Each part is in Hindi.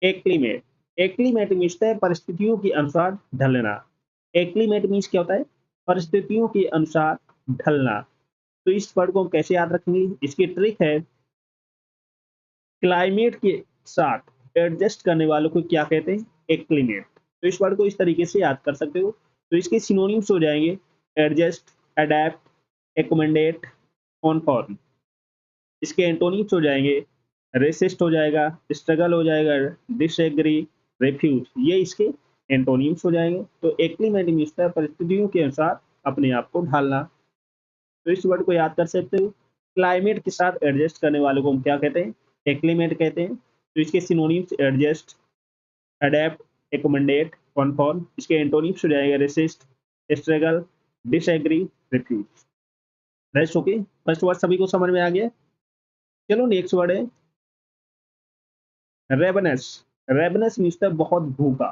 एक्लीमेट, एक्लीमेट मीन्स होता है परिस्थितियों के अनुसार ढलना। एक्लीमेट मीन्स क्या होता है? परिस्थितियों के अनुसार ढलना। तो इस वर्ड को हम कैसे याद रखेंगे? इसकी ट्रिक है, क्लाइमेट के साथ एडजस्ट करने वालों को क्या कहते हैं? एक्लीमेट। तो इस वर्ड को इस तरीके से याद कर सकते हो। तो इसके सिनोनिम्स हो जाएंगे एडजस्ट, अडेप्ट, एकोमोडेट, कॉन्फॉर्म। इसके एंटोनिम्स हो जाएंगे रेसिस्ट हो जाएगा, स्ट्रगल हो जाएगा, डिसएग्री, रिफ्यूज। ये इसके एंटोनिम्स हो जाएंगे। तो एक्लीमेट मीन्स है परिस्थितियों के अनुसार अपने आप को ढालना। तो इस वर्ड को याद कर सकते हो। क्लाइमेट के साथ एडजस्ट करने वालों को हम क्या कहते हैं? एक्लीमेट कहते हैं। तो इसके synonyms adjust, adapt, accommodate, conform. इसके एंटोनिम्स हो जाएगा resist, struggle, disagree, refuse. Rest okay. First word सभी को समझ में आ गया? चलो नेक्स्ट वर्ड है रेवनस। रेवनस मीन्स है बहुत भूखा।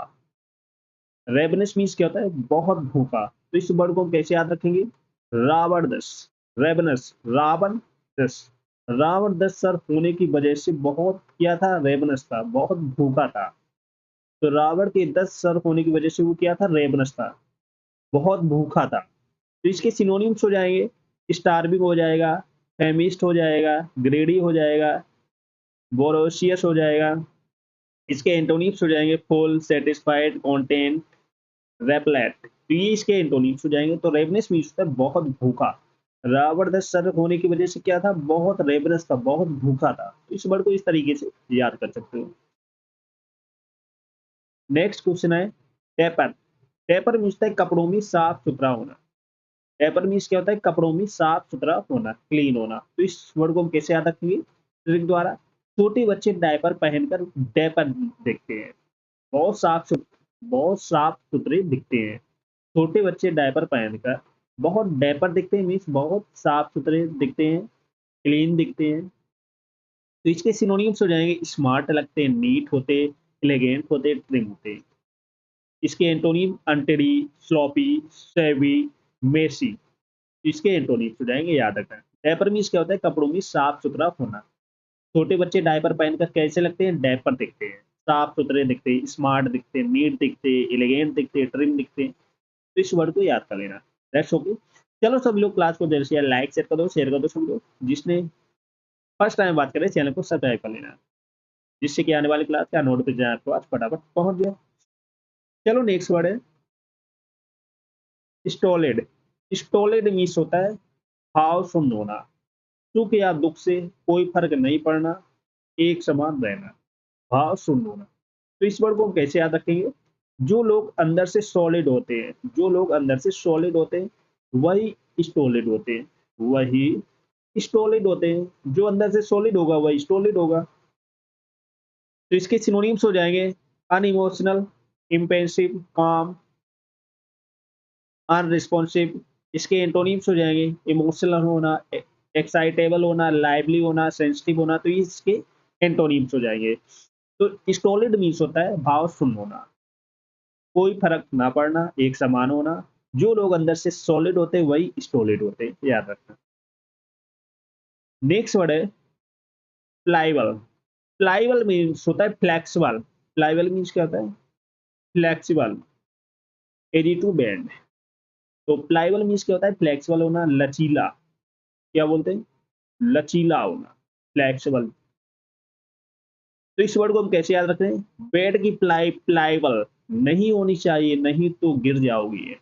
रेवनस मीन्स क्या होता है? बहुत भूखा। तो इस वर्ड को हम कैसे याद रखेंगे? रावण दस। रेवनस, रावण दस। रावण दस सर होने की वजह से बहुत क्या था? रेवनस था, बहुत भूखा था। तो रावण के 10 सर होने की वजह से वो क्या था? रेवनस था, बहुत भूखा था। तो इसके सिनोनिम्स हो जाएंगे स्टार्विंग हो जाएगा, फेमिस्ट हो जाएगा, ग्रेडी हो जाएगा, बोरोसियस हो जाएगा। इसके एंटोनिम्स हो जाएंगे फुल, सेटिस्फाइड, कंटेंट, रेपलेट। तो ये इसके एंटोनिम्स हो जाएंगे। तो रेवनेस मीन्स होता है बहुत भूखा। रावण दस सर होने की वजह से क्या था? बहुत रेवनस था, बहुत भूखा था। तो इस वर्ड को इस तरीके से याद कर सकते हो। नेक्स्ट क्वेश्चन है टेपर। टेपर मीन्स है कपड़ों में साफ सुथरा होना। टेपर मीन्स क्या होता है? कपड़ों में साफ सुथरा होना, क्लीन होना। तो इस वर्ड को हम कैसे याद रखेंगे? ट्रिक द्वारा। छोटे बच्चे डायपर पहनकर डेपर दिखते हैं, बहुत साफ सुथरे दिखते हैं। छोटे बच्चे डायपर पहनकर बहुत डैपर दिखते हैं, मीन्स बहुत साफ सुथरे दिखते हैं, क्लीन दिखते हैं। तो इसके सिनोनिम्स हो जाएंगे स्मार्ट लगते हैं, नीट होते, एलिगेंट होते, ट्रिम होते। इसके एंटोनिम अनटेडी, स्लॉपी, सेवी, मेसी। इसके एंटोनिम्स हो जाएंगे, याद रखना। डायपर मीन्स क्या होता है? कपड़ों में साफ सुथरा होना। छोटे बच्चे डायपर पहनकर कैसे लगते हैं? डैपर दिखते हैं, साफ सुथरे दिखते हैं, स्मार्ट दिखते हैं, नीट दिखते हैं, एलिगेंट दिखते हैं, ट्रिम दिखते हैं। तो इस वर्ड को याद कर लेना। That's okay. चलो सभी लोग क्लास को जल्द से जल्द लाइक शेयर कर दो सभी लोग। जिसने फर्स्ट टाइम बात करें चैनल को सब्सक्राइब कर लेना, जिससे कि आने वाली क्लास का नोटिफिकेशन आपको आज फटाफट पहुंच गया। चलो नेक्स्ट वर्ड है स्टोलेड। स्टोलेड मीन्स होता है भाव शून्य होना, सुख या दुख से कोई फर्क नहीं पड़ना, एक समान रहना, भाव शून्य होना। तो इस वर्ड को हम कैसे याद रखेंगे? जो लोग अंदर से सॉलिड होते हैं, जो लोग अंदर से सॉलिड होते हैं वही स्टोलिड होते हैं, वही स्टोलिड होते हैं। जो अंदर से सॉलिड होगा वही स्टोलिड होगा। तो इसके सिनोनिम्स हो जाएंगे अनइमोशनल, इम्पेसिव, काम, अनरिस्पॉन्सिव। इसके एंटोनिम्स हो जाएंगे इमोशनल होना, एक्साइटेबल होना, लाइवली होना, सेंसिटिव होना। तो ये इसके एंटोनिम्स हो जाएंगे। तो स्टोलिड मीन्स होता है भाव शून्य होना, कोई फर्क ना पड़ना, एक समान होना। जो लोग अंदर से सॉलिड होते हैं वही स्टोलिड होते हैं, याद रखना। नेक्स्ट वर्ड है प्लाइबल। प्लाइबल मीन्स होता है फ्लेक्सिबल। प्लाइबल मीन्स क्या होता है? Flexible, easy to bend. तो प्लाइबल मीन्स क्या होता है? फ्लेक्सिबल होना, लचीला। क्या बोलते हैं? लचीला होना, फ्लेक्सिबल। तो इस वर्ड को हम कैसे याद रख रहे हैं? बेड की प्लाई प्लाइबल नहीं होनी चाहिए, नहीं तो गिर जाओगी।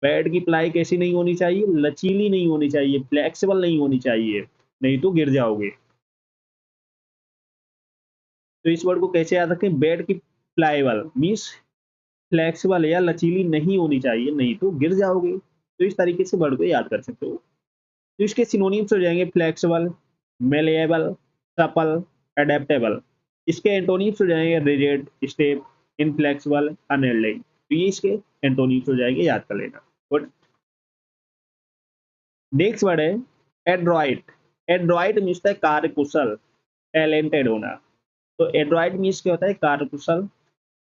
बेड की प्लाई कैसी नहीं होनी चाहिए? लचीली नहीं होनी चाहिए, फ्लेक्सिबल नहीं होनी चाहिए, नहीं तो गिर जाओगे। तो इस वर्ड को कैसे याद रखें? बेड की प्लाइबल मीन्स फ्लेक्सिबल या लचीली नहीं होनी चाहिए, नहीं तो गिर जाओगे। तो इस तरीके से वर्ड को याद कर सकते हो। तो इसके सिनोनिम्स हो जाएंगे फ्लेक्सिबल, मेलेबल, सपल, अडेप्टेबल। इसके एंटोनिम्स हो जाएंगे रिजिड, स्टेप, इनफ्लेक्सिबल, अनएल्डिंग। तो ये इसके एंटोनिम्स हो जाएंगे, याद कर लेना। गुड। नेक्स्ट वर्ड है एड्रॉइट। एड्रॉइट मीन्स है कार्यकुशल, टैलेंटेड होना। तो एड्रॉइड मीन्स क्या होता है? कार्यकुशल।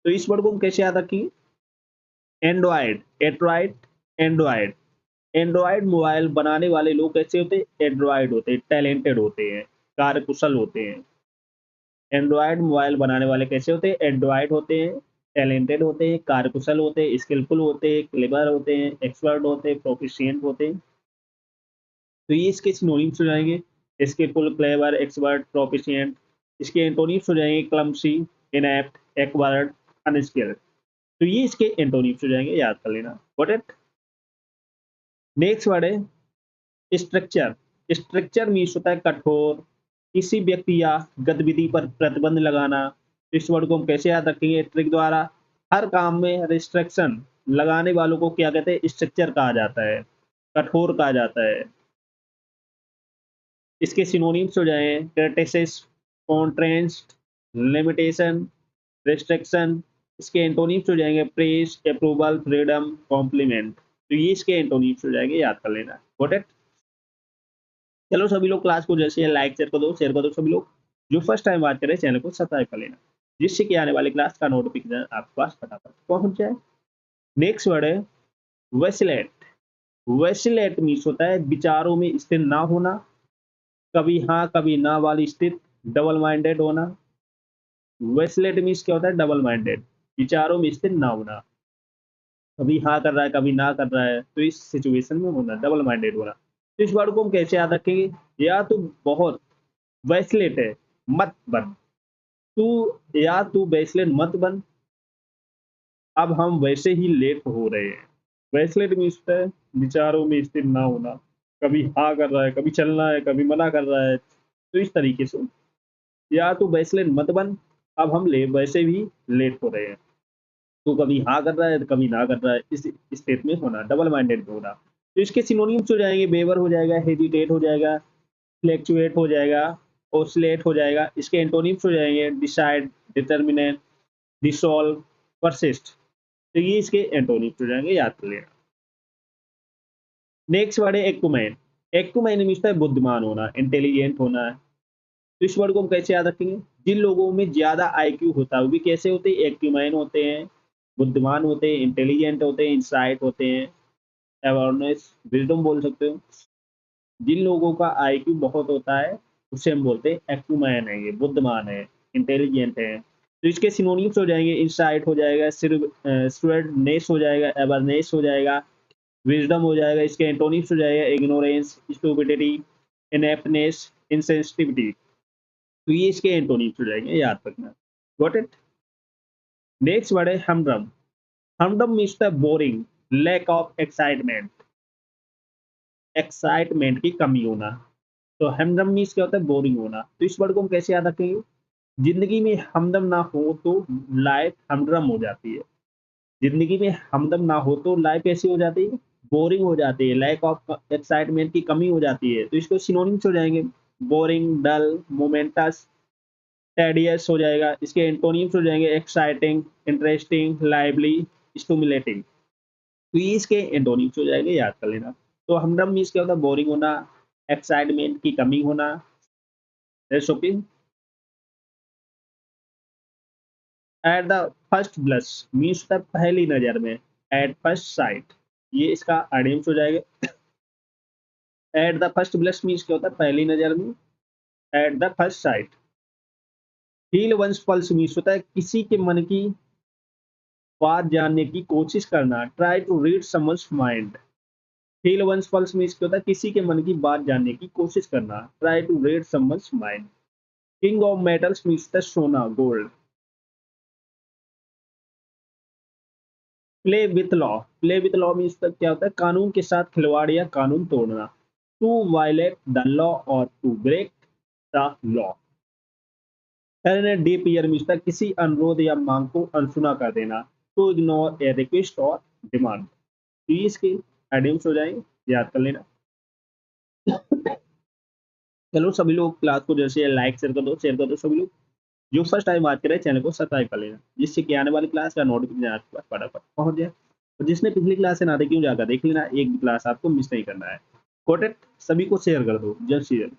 तो इस वर्ड को हम कैसे याद रखेंगे? Android, Android, Android. Android mobile बनाने वाले लोग कैसे होते हैं? एंड्रॉइड होते हैं, टैलेंटेड होते हैं, कार्यकुशल होते हैं। एंड्रॉयड मोबाइल बनाने वाले कैसे होते हैं? एडवाइड होते हैं, टैलेंटेड होते हैं, कार्यकुशल होते हैं, स्किलफुल होते हैं, क्लेवर होते हैं, एक्सपर्ट होते हैं, प्रोफिशिएंट होते हैं। तो ये इसके सिनोनिम्स हो जाएंगे, स्किलफुल, क्लेवर, एक्सपर्ट, प्रोफिशिएंट। इसके एंटोनिम्स हो जाएंगे क्लमसी, इनएप्ट, एक्वायर्ड, अनस्किल्ड। तो ये इसके एंटोनिम्स हो जाएंगे, याद कर लेना। Got it? नेक्स्ट वर्ड है स्ट्रक्चर। स्ट्रक्चर मीन्स होता है कठोर, किसी व्यक्ति या गतिविधि पर प्रतिबंध लगाना। इस वर्ड को हम कैसे याद रखेंगे? ट्रिक द्वारा। हर काम में रिस्ट्रिक्शन लगाने वालों को क्या कहते हैं? स्ट्रक्चर कहा जाता है, कठोर कहा जाता है। इसके सिनोनिम्स हो जाए क्रिटिसिस, कॉन्ट्रेंस्ट, लिमिटेशन, रिस्ट्रिक्शन। इसके एंटोनिम्स हो जाएंगे प्रेज, अप्रूवल, फ्रीडम, कॉम्प्लीमेंट। तो ये इसके एंटोनिम्स हो जाएंगे, याद कर लेना। Got it? चलो सभी लोग क्लास को जैसे लाइक शेयर कर दो सभी लोग। जो फर्स्ट टाइम बात करें चैनल को सब्सक्राइब कर लेना, जिससे कि आने वाली क्लास का नोटिफिकेशन आपके पास फटाफट पहुंच जाए। नेक्स्ट वर्ड है वेसिलेट। वेसिलेट मीन्स होता है विचारों में स्थिर ना होना, कभी हाँ कभी ना वाली स्थिति, डबल माइंडेड होना। वेसिलेट मीन्स क्या होता है? डबल माइंडेड, विचारों में स्थिर ना होना, कभी हाँ कर रहा है कभी ना कर रहा है, तो इस सिचुएशन में होना, डबल माइंडेड होना। तो इस वर्ड को हम कैसे याद रखेंगे? या तो बहुत वैसलेट है, मत बन तू, या तू वैसलेट मत बन, अब हम वैसे ही लेट हो रहे हैं। वैसलेट मीन्स है विचारों में स्थिर ना होना, कभी हाँ कर रहा है कभी चलना है कभी मना कर रहा है, तो इस तरीके से। या तू वैसलेट मत बन, अब हम ले वैसे भी लेट हो रहे हैं। तो कभी हाँ कर रहा है तो कभी ना कर रहा है, इस स्टेट में होना, डबल माइंडेड होना। तो इसके सिनोनिम्स हो जाएंगे बेवर हो जाएगा, हेजिटेट हो जाएगा, फ्लैक्चुएट हो जाएगा, ओसिलेट हो जाएगा। इसके एंटोनिम्स हो जाएंगे डिसाइड, डिटर्मिनेंट, डिसॉल्व, परसिस्ट। तो ये इसके एंटोनिम्स हो जाएंगे, याद कर लेना। नेक्स्ट वर्ड है एक्कुमैन। एक्कुमैन मीन्स है बुद्धिमान होना, इंटेलिजेंट होना है। तो इस वर्ड को हम कैसे याद रखेंगे? जिन लोगों में ज्यादा आईक्यू होता है वो भी कैसे होते हैं? एक्यूमाइन होते हैं, बुद्धिमान होते हैं, इंटेलिजेंट होते हैं, इंसाइट होते हैं, अवेयरनेस, विजडम बोल सकते हो। जिन लोगों का आईक्यू बहुत होता है उसे हम बोलते हैं एक्यूमाइन है, ये बुद्धिमान है, इंटेलिजेंट है। तो इसके सिनोनिम्स हो जाएंगे इंसाइट हो जाएगा, स्टूडेंटनेस हो जाएगा, अवेयरनेस हो जाएगा, विजडम हो जाएगा। इसके एंटोनिम्स हो जाएगा इग्नोरेंस, स्टूपिडिटी, इनएप्टनेस, इनसेंसिटिविटी। तो ये इसके एंटोनिम्स हो जाएंगे, याद रखना। Got it? नेक्स्ट वर्ड है humdrum. Humdrum means the boring, lack of excitement, excitement की कमी होना। तो हमदम मीन्स क्या होता है? बोरिंग होना। तो इस वर्ड को हम कैसे याद रखेंगे? जिंदगी में हमदम ना हो तो लाइफ हमड्रम हो जाती है। जिंदगी में हमदम ना हो तो लाइफ ऐसी हो जाती है, बोरिंग हो जाती है, लैक ऑफ एक्साइटमेंट की कमी हो जाती है। तो इसको सिनोनिम्स हो जाएंगे बोरिंग, डल, मोमेंटस, टेडियस हो जाएगा। इसके एंटोनिम्स हो जाएंगे एक्साइटिंग, इंटरेस्टिंग, लाइवली, स्टिमुलेटिंग। तो ये इसके एंटोनिम्स हो जाएंगे, याद कर लेना। तो हमडम मीन्स क्या होता है? बोरिंग होना, एक्साइटमेंट की कमी होना। Okay. Eight the first blush means होता है पहली नजर में, एट फर्स्ट साइट, ये इसका एडियम्स हो जाएगा। At the first blush means क्या होता है? पहली नजर में, at the first sight. Feel one's pulse means होता है किसी के मन की बात जानने की कोशिश करना, try to read someone's mind. Feel one's pulse means क्या होता है? किसी के मन की बात जानने की कोशिश करना, try to read someone's mind. King of metals means होता है सोना, gold. Play with law, play with law means क्या होता है? कानून के साथ खिलवाड़ या कानून तोड़ना, टू वायलेट द लॉ और to break the law. Deaf ear means किसी अनुरोध या मांग को अनसुना कर देना, टू इग्नोर ए रिक्वेस्ट और डिमांड। तो ये इसके एडियम्स हो जाएंगे, याद कर लेना। चलो सभी लोग क्लास को जैसे लाइक शेयर कर दो सभी लोग। जो फर्स्ट टाइम बात करें चैनल को सब्सक्राइब कर लेना, जिससे कि आने वाली क्लास का नोटिफिकेशन आपके पास फटाफट पहुंच जाए। और जिसने पिछली क्लास से ना देखी क्यों जाकर देख लेना, एक भी क्लास आपको मिस नहीं करना है। कोटेट सभी को शेयर कर दो जल्द से जल्द।